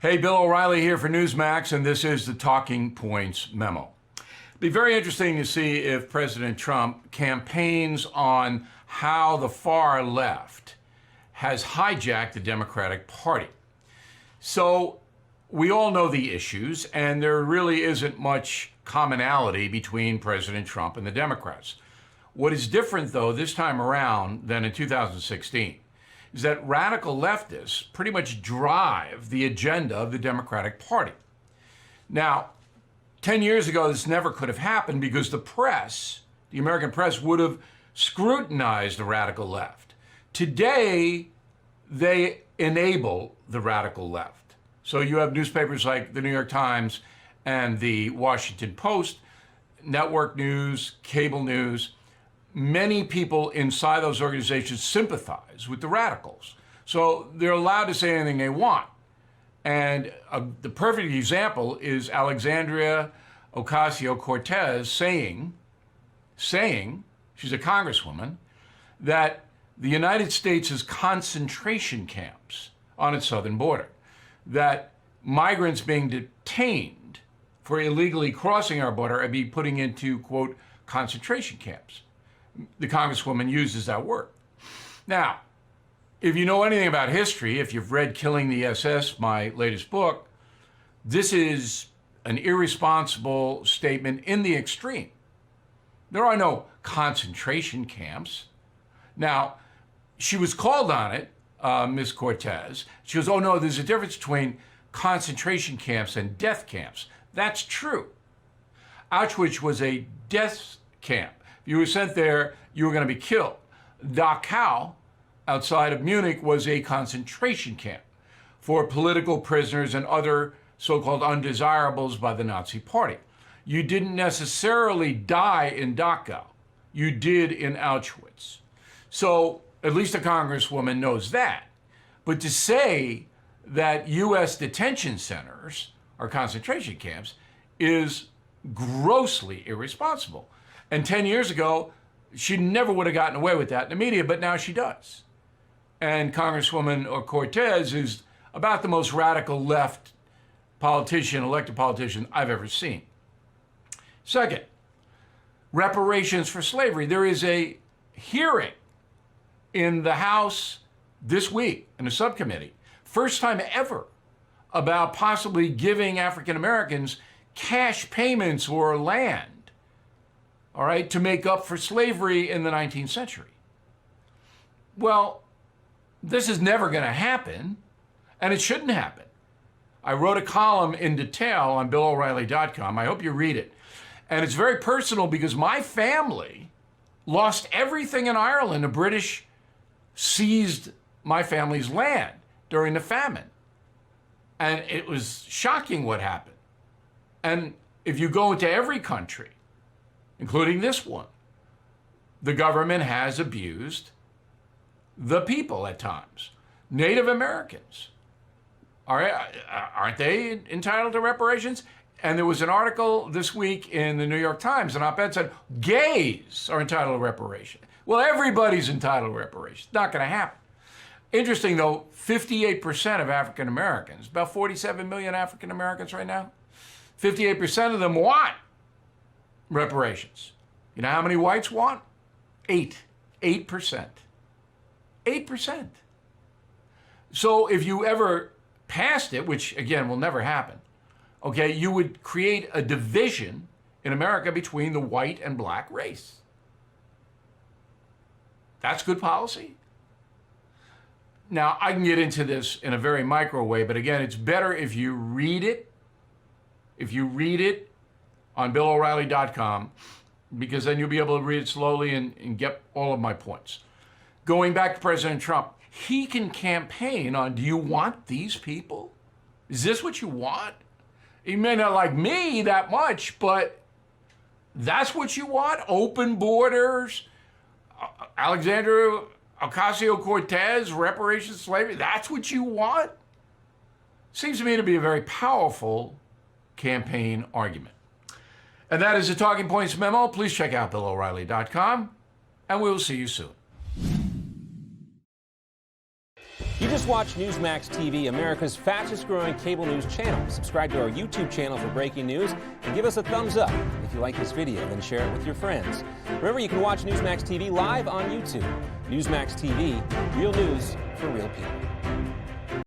Hey, Bill O'Reilly here for Newsmax, and this is the Talking Points Memo. It'd be very interesting to see if President Trump campaigns on how the far left has hijacked the Democratic Party. So we all know the issues, and there really isn't much commonality between President Trump and the Democrats. What is different, though, this time around than in 2016 is that radical leftists pretty much drive the agenda of the Democratic Party. Now, 10 years ago, this never could have happened because the press, the American press, would have scrutinized the radical left. Today, they enable the radical left. So you have newspapers like the New York Times and the Washington Post, network news, cable news. Many people inside those organizations sympathize with the radicals. So they're allowed to say anything they want. And the perfect example is Alexandria Ocasio-Cortez saying, she's a congresswoman, that the United States has concentration camps on its southern border, that migrants being detained for illegally crossing our border are being put into, quote, concentration camps. The congresswoman uses that word. Now, if you know anything about history, if you've read Killing the SS, my latest book, this is an irresponsible statement in the extreme. There are no concentration camps. Now, she was called on it, Ms. Cortez. She goes, oh no, there's a difference between concentration camps and death camps. That's true. Auschwitz was a death camp. If you were sent there, you were going to be killed. Dachau, outside of Munich, was a concentration camp for political prisoners and other so-called undesirables by the Nazi Party. You didn't necessarily die in Dachau. You did in Auschwitz. So at least a congresswoman knows that. But to say that U.S. detention centers are concentration camps is grossly irresponsible. And 10 years ago, she never would have gotten away with that in the media, but now she does. And Congresswoman Cortez is about the most radical left politician, elected politician I've ever seen. Second, reparations for slavery. There is a hearing in the House this week in a subcommittee, first time ever, about possibly giving African Americans cash payments or land, all right, to make up for slavery in the 19th century. Well, this is never going to happen, and it shouldn't happen. I wrote a column in detail on BillO'Reilly.com. I hope you read it. And it's very personal because my family lost everything in Ireland. The British seized my family's land during the famine. And it was shocking what happened. And if you go into every country, including this one, the government has abused the people at times. Native Americans, aren't they entitled to reparations? And there was an article this week in the New York Times, an op-ed said, gays are entitled to reparation. Well, everybody's entitled to reparation. Not going to happen. Interesting, though, 58% of African Americans, about 47 million African Americans right now, 58% of them want reparations. You know how many whites want? 8%. 8%. So if you ever passed it, which again will never happen, okay, you would create a division in America between the white and black race. That's good policy. Now, I can get into this in a very micro way, but again, it's better if you read it. If you read it on BillO'Reilly.com, because then you'll be able to read it slowly and get all of my points. Going back to President Trump, he can campaign on, do you want these people? Is this what you want? You may not like me that much, but that's what you want? Open borders, Alexandria Ocasio-Cortez, reparations, slavery, that's what you want? Seems to me to be a very powerful campaign argument. And that is the Talking Points Memo. Please check out BillO'Reilly.com, and we will see you soon. just watched Newsmax TV, America's fastest growing cable news channel. Subscribe to our YouTube channel for breaking news and give us a thumbs up. If you like this video, then share it with your friends. Remember, you can watch Newsmax TV live on YouTube. Newsmax TV, real news for real people.